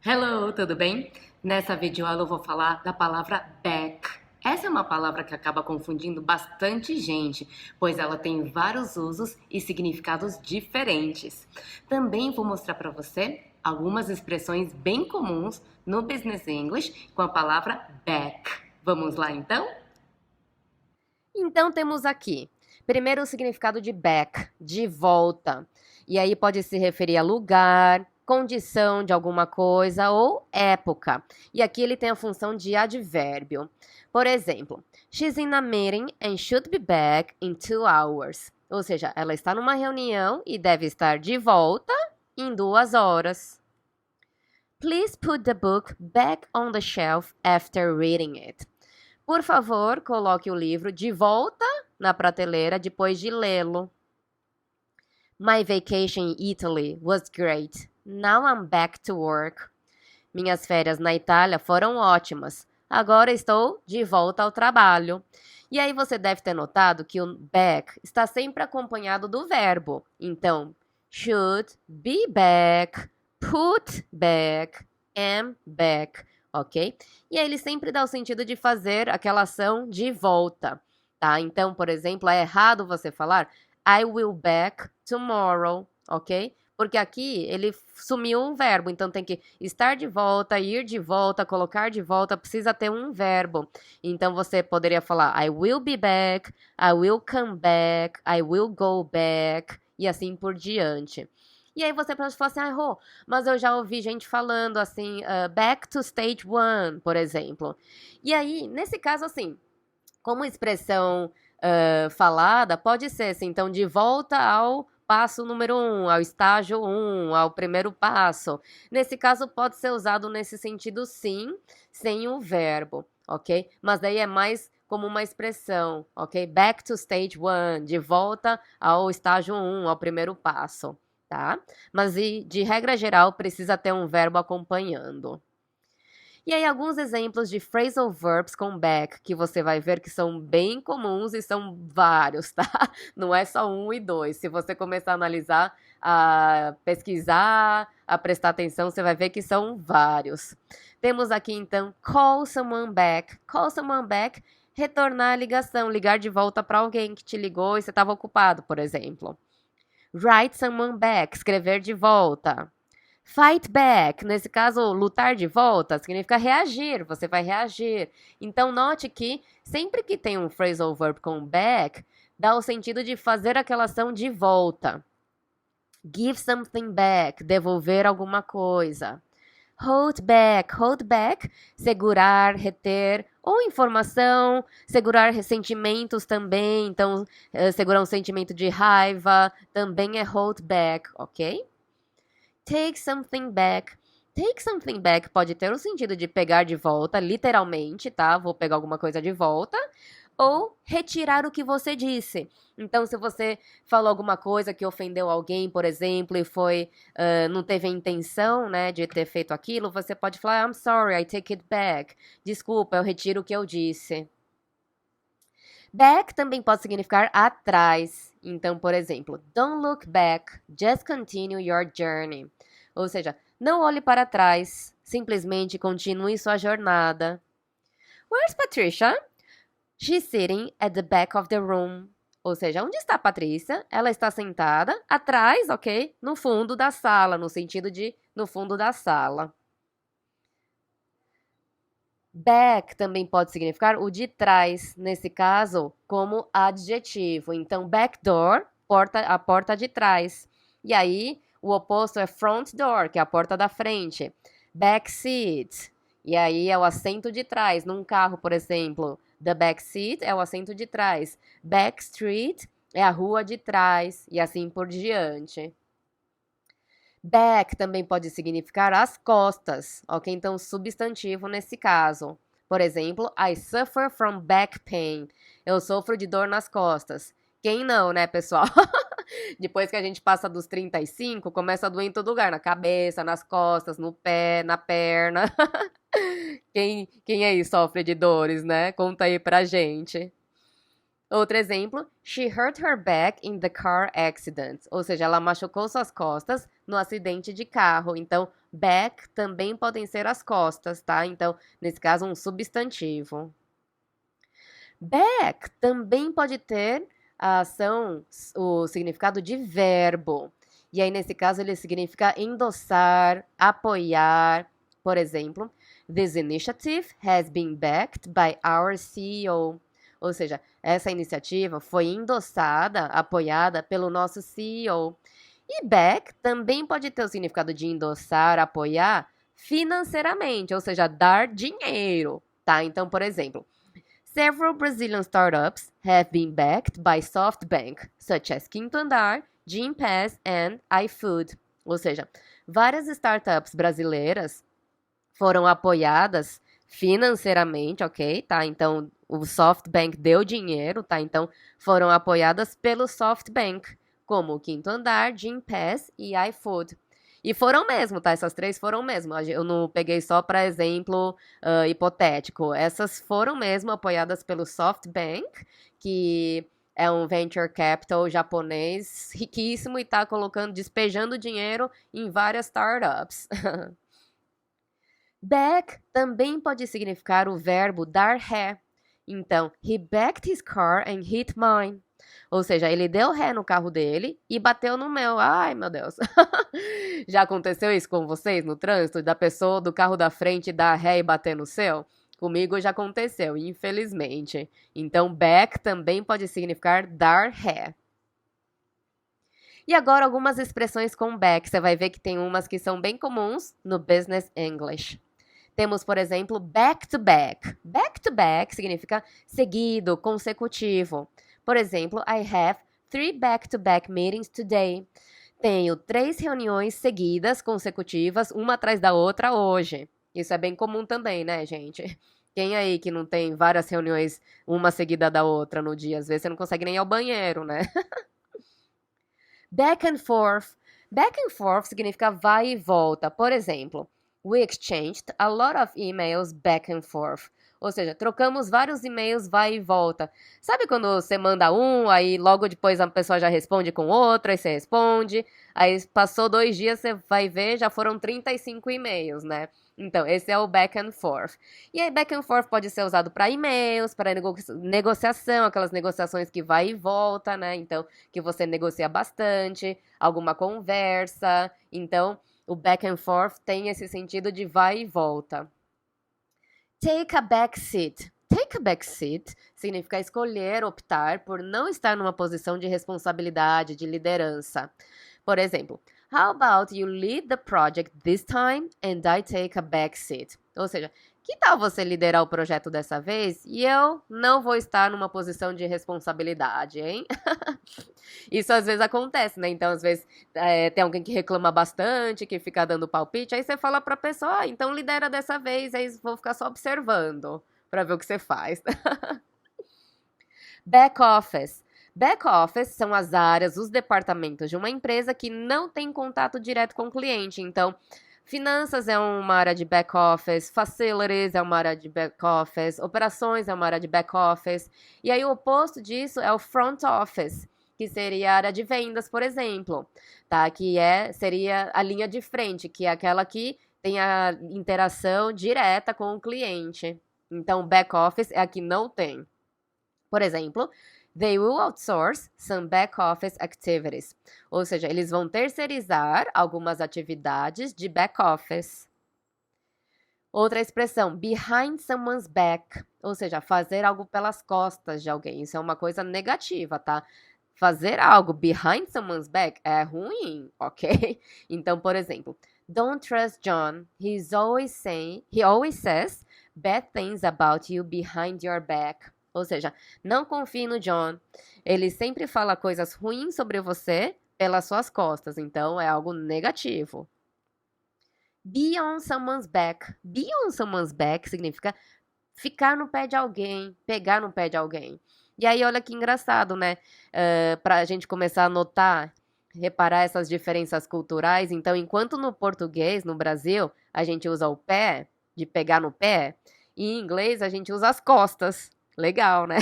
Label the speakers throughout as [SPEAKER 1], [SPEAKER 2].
[SPEAKER 1] Hello, tudo bem? Nessa videoaula eu vou falar da palavra back. Essa é uma palavra que acaba confundindo bastante gente, pois ela tem vários usos e significados diferentes. Também vou mostrar para você algumas expressões bem comuns no Business English com a palavra back. Vamos lá então?
[SPEAKER 2] Então temos aqui, primeiro o significado de back, de volta. E aí pode se referir a lugar, condição de alguma coisa ou época. E aqui ele tem a função de advérbio. Por exemplo, she's in a meeting and should be back in 2 hours. Ou seja, ela está numa reunião e deve estar de volta em 2 horas. Please put the book back on the shelf after reading it. Por favor, coloque o livro de volta na prateleira depois de lê-lo. My vacation in Italy was great. Now I'm back to work. Minhas férias na Itália foram ótimas. Agora estou de volta ao trabalho. E aí você deve ter notado que o back está sempre acompanhado do verbo. Então, should, be back, put back, am back, ok? E aí ele sempre dá o sentido de fazer aquela ação de volta, tá? Então, por exemplo, é errado você falar I will back tomorrow, ok? Porque aqui ele sumiu um verbo, então tem que estar de volta, ir de volta, colocar de volta, precisa ter um verbo. Então você poderia falar I will be back, I will come back, I will go back, e assim por diante. E aí você pode falar assim, ah, Rô, mas eu já ouvi gente falando assim, back to stage one, por exemplo. E aí, nesse caso, assim, como expressão falada, pode ser assim, então, de volta ao passo número 1, ao estágio 1, ao primeiro passo. Nesse caso, pode ser usado nesse sentido, sim, sem o verbo, ok? Mas daí é mais como uma expressão, ok? Back to stage 1, de volta ao estágio 1, ao primeiro passo, tá? Mas de regra geral, precisa ter um verbo acompanhando. E aí, alguns exemplos de phrasal verbs com back que você vai ver que são bem comuns e são vários, tá? Não é só um e dois. Se você começar a analisar, a pesquisar, a prestar atenção, você vai ver que são vários. Temos aqui então call someone back. Call someone back, retornar a ligação, ligar de volta para alguém que te ligou e você estava ocupado, por exemplo. Write someone back, escrever de volta. Fight back, nesse caso, lutar de volta, significa reagir, você vai reagir. Então, note que sempre que tem um phrasal verb com back, dá o sentido de fazer aquela ação de volta. Give something back, devolver alguma coisa. Hold back, segurar, reter, ou informação, segurar ressentimentos também, então, segurar um sentimento de raiva, também é hold back, ok? Take something back. Take something back pode ter o sentido de pegar de volta, literalmente, tá? Vou pegar alguma coisa de volta. Ou retirar o que você disse. Então, se você falou alguma coisa que ofendeu alguém, por exemplo, e não teve a intenção, né, de ter feito aquilo, você pode falar, I'm sorry, I take it back. Desculpa, eu retiro o que eu disse. Back também pode significar atrás. Então, por exemplo, don't look back, just continue your journey. Ou seja, não olhe para trás, simplesmente continue sua jornada. Where's Patricia? She's sitting at the back of the room. Ou seja, onde está a Patrícia? Ela está sentada atrás, ok? No fundo da sala, no sentido de no fundo da sala. Back também pode significar o de trás, nesse caso, como adjetivo. Então, back door, a porta de trás. E aí, o oposto é front door, que é a porta da frente. Back seat, e aí é o assento de trás, num carro, por exemplo. The back seat é o assento de trás. Back street é a rua de trás, e assim por diante. Back também pode significar as costas, ok? Então, substantivo nesse caso. Por exemplo, I suffer from back pain. Eu sofro de dor nas costas. Quem não, né, pessoal? Depois que a gente passa dos 35, começa a doer em todo lugar, na cabeça, nas costas, no pé, na perna. Quem aí sofre de dores, né? Conta aí pra gente. Outro exemplo, she hurt her back in the car accident. Ou seja, ela machucou suas costas no acidente de carro. Então, back também podem ser as costas, tá? Então, nesse caso, um substantivo. Back também pode ter a ação, o significado de verbo. E aí, nesse caso, ele significa endossar, apoiar. Por exemplo, this initiative has been backed by our CEO. Ou seja, essa iniciativa foi endossada, apoiada pelo nosso CEO. E back também pode ter o significado de endossar, apoiar financeiramente, ou seja, dar dinheiro, tá? Então, por exemplo, several Brazilian startups have been backed by SoftBank, such as Quinto Andar, Gympass and iFood. Ou seja, várias startups brasileiras foram apoiadas financeiramente, ok? Tá? Então, o SoftBank deu dinheiro, tá? Então, foram apoiadas pelo SoftBank, como o Quinto Andar, Gympass e iFood. E foram mesmo, tá? Essas três foram mesmo. Eu não peguei só para exemplo hipotético. Essas foram mesmo apoiadas pelo SoftBank, que é um venture capital japonês riquíssimo e tá despejando dinheiro em várias startups. Back também pode significar o verbo dar ré. Então, he backed his car and hit mine. Ou seja, ele deu ré no carro dele e bateu no meu. Ai, meu Deus. Já aconteceu isso com vocês no trânsito? Da pessoa do carro da frente dar ré e bater no seu? Comigo já aconteceu, infelizmente. Então, back também pode significar dar ré. E agora algumas expressões com back. Você vai ver que tem umas que são bem comuns no Business English. Temos, por exemplo, back to back. Back to back significa seguido, consecutivo. Por exemplo, I have 3 back-to-back meetings today. Tenho 3 reuniões seguidas, consecutivas, uma atrás da outra hoje. Isso é bem comum também, né, gente? Quem aí que não tem várias reuniões, uma seguida da outra no dia? Às vezes você não consegue nem ir ao banheiro, né? Back and forth. Back and forth significa vai e volta. Por exemplo, we exchanged a lot of emails back and forth. Ou seja, trocamos vários e-mails vai e volta. Sabe quando você manda um, aí logo depois a pessoa já responde com outra, aí você responde, aí passou 2 dias, você vai ver, já foram 35 e-mails, né? Então, esse é o back and forth. E aí, back and forth pode ser usado para e-mails, para negociação, aquelas negociações que vai e volta, né? Então, que você negocia bastante, alguma conversa. Então, o back and forth tem esse sentido de vai e volta. Take a back seat. Take a back seat significa escolher, optar por não estar numa posição de responsabilidade, de liderança. Por exemplo, how about you lead the project this time and I take a back seat? Ou seja, que tal você liderar o projeto dessa vez e eu não vou estar numa posição de responsabilidade, hein? Isso às vezes acontece, né? Então, às vezes, tem alguém que reclama bastante, que fica dando palpite, aí você fala pra pessoa, então lidera dessa vez, aí vou ficar só observando pra ver o que você faz. Back office. Back office são as áreas, os departamentos de uma empresa que não tem contato direto com o cliente. Então, finanças é uma área de back office, facilities é uma área de back office, operações é uma área de back office. E aí o oposto disso é o front office, que seria a área de vendas, por exemplo, tá? Que seria a linha de frente, que é aquela que tem a interação direta com o cliente. Então, back office é a que não tem. Por exemplo, they will outsource some back office activities. Ou seja, eles vão terceirizar algumas atividades de back office. Outra expressão, behind someone's back. Ou seja, fazer algo pelas costas de alguém. Isso é uma coisa negativa, tá? Fazer algo behind someone's back é ruim, ok? Então, por exemplo, don't trust John. He always says bad things about you behind your back. Ou seja, não confie no John. Ele sempre fala coisas ruins sobre você pelas suas costas. Então, é algo negativo. Be on someone's back. Be on someone's back significa ficar no pé de alguém, pegar no pé de alguém. E aí, olha que engraçado, né? Pra gente começar a notar, reparar essas diferenças culturais. Então, enquanto no português, no Brasil, a gente usa o pé, de pegar no pé, e em inglês a gente usa as costas. Legal, né?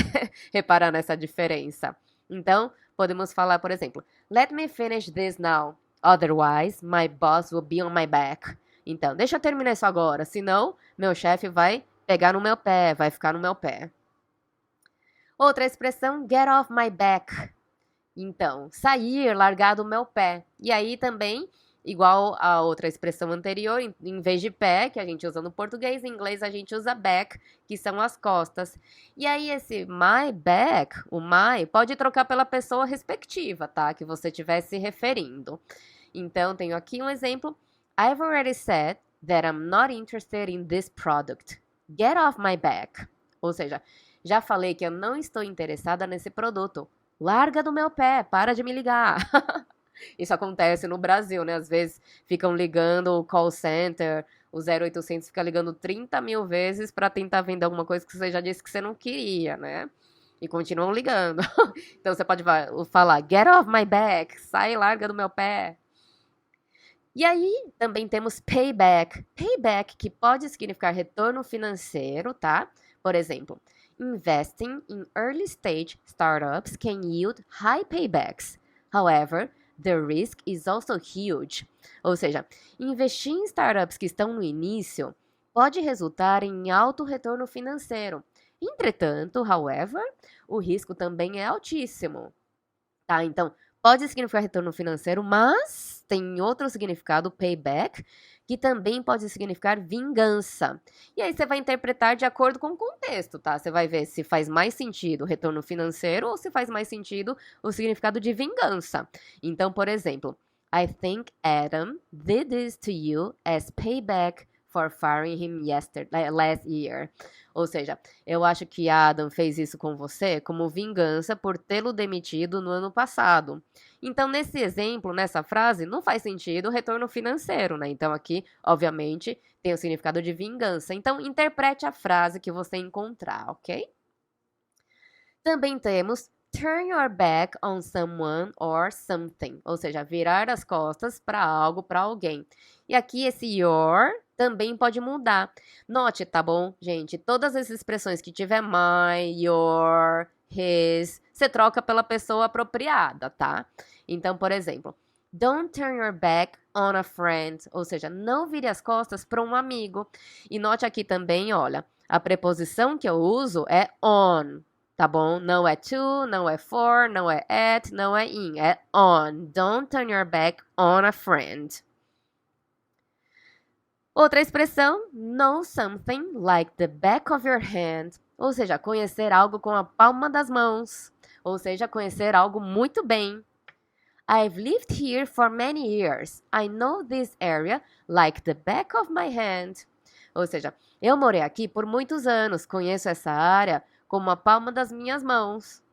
[SPEAKER 2] Reparar nessa diferença. Então, podemos falar, por exemplo, Let me finish this now. Otherwise, my boss will be on my back. Então, deixa eu terminar isso agora, senão meu chefe vai pegar no meu pé, vai ficar no meu pé. Outra expressão, get off my back. Então, sair, largar do meu pé. E aí também, igual a outra expressão anterior, em vez de pé, que a gente usa no português, em inglês a gente usa back, que são as costas. E aí esse my back, o my, pode trocar pela pessoa respectiva, tá? Que você estiver se referindo. Então, tenho aqui um exemplo. I've already said that I'm not interested in this product. Get off my back. Ou seja, já falei que eu não estou interessada nesse produto. Larga do meu pé, para de me ligar. Isso acontece no Brasil, né? Às vezes ficam ligando o call center, o 0800 fica ligando 30 mil vezes para tentar vender alguma coisa que você já disse que você não queria, né? E continuam ligando. Então você pode falar, get off my back, sai, larga do meu pé. E aí também temos payback. Payback, que pode significar retorno financeiro, tá? Por exemplo, investing in early stage startups can yield high paybacks. However, the risk is also huge. Ou seja, investir em startups que estão no início pode resultar em alto retorno financeiro. Entretanto, however, o risco também é altíssimo. Tá? Então, pode significar retorno financeiro, mas tem outro significado, payback, que também pode significar vingança. E aí você vai interpretar de acordo com o contexto, tá? Você vai ver se faz mais sentido o retorno financeiro ou se faz mais sentido o significado de vingança. Então, por exemplo, I think Adam did this to you as payback for firing him last year. Ou seja, eu acho que Adam fez isso com você como vingança por tê-lo demitido no ano passado. Então, nesse exemplo, nessa frase, não faz sentido o retorno financeiro, né? Então, aqui, obviamente, tem o significado de vingança. Então, interprete a frase que você encontrar, ok? Também temos turn your back on someone or something, ou seja, virar as costas para algo, para alguém. E aqui esse your também pode mudar. Note, tá bom, gente? Todas as expressões que tiver my, your, his, você troca pela pessoa apropriada, tá? Então, por exemplo, don't turn your back on a friend, ou seja, não vire as costas para um amigo. E note aqui também, olha, a preposição que eu uso é on. Tá bom? Não é to, não é for, não é at, não é in. É on. Don't turn your back on a friend. Outra expressão, know something like the back of your hand. Ou seja, conhecer algo com a palma das mãos. Ou seja, conhecer algo muito bem. I've lived here for many years. I know this area like the back of my hand. Ou seja, eu morei aqui por muitos anos, conheço essa área como a palma das minhas mãos.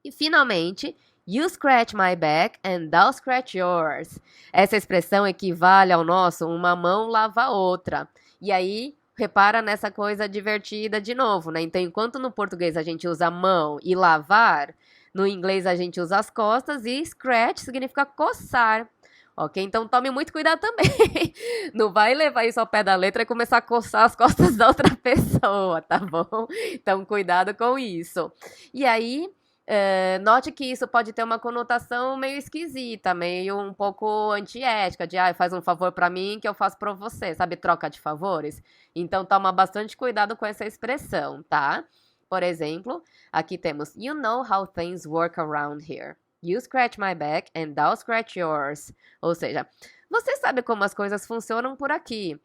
[SPEAKER 2] E, finalmente, you scratch my back and I'll scratch yours. Essa expressão equivale ao nosso uma mão lava a outra. E aí, repara nessa coisa divertida de novo, né? Então, enquanto no português a gente usa mão e lavar, no inglês a gente usa as costas e scratch significa coçar. Ok? Então tome muito cuidado também. Não vai levar isso ao pé da letra e começar a coçar as costas da outra pessoa, tá bom? Então cuidado com isso. E aí, note que isso pode ter uma conotação meio esquisita, meio um pouco antiética, de faz um favor pra mim que eu faço pra você, sabe? Troca de favores. Então toma bastante cuidado com essa expressão, tá? Por exemplo, aqui temos you know how things work around here. You scratch my back and I'll scratch yours. Ou seja, você sabe como as coisas funcionam por aqui.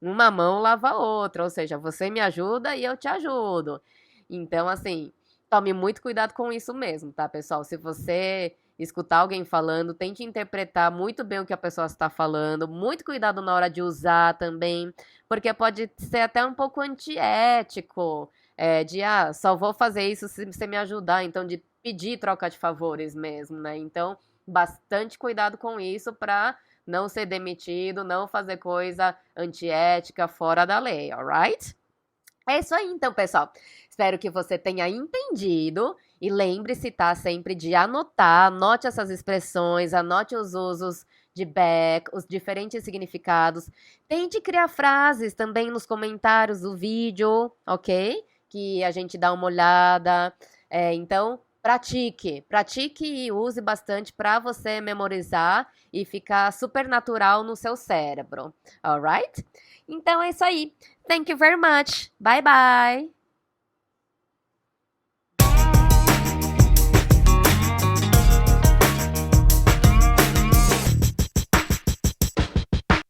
[SPEAKER 2] Uma mão lava a outra, ou seja, você me ajuda e eu te ajudo. Então, assim, tome muito cuidado com isso mesmo, tá, pessoal? Se você escutar alguém falando, tente interpretar muito bem o que a pessoa está falando. Muito cuidado na hora de usar também, porque pode ser até um pouco antiético. Só vou fazer isso se você me ajudar, então de pedir troca de favores mesmo, né? Então, bastante cuidado com isso para não ser demitido, não fazer coisa antiética fora da lei, alright? É isso aí, então, pessoal. Espero que você tenha entendido e lembre-se, tá, sempre de anotar, anote essas expressões, anote os usos de back, os diferentes significados. Tente criar frases também nos comentários do vídeo, ok? que a gente dá uma olhada. Então, pratique e use bastante para você memorizar e ficar super natural no seu cérebro. Alright? Então é isso aí. Thank you very much. Bye bye.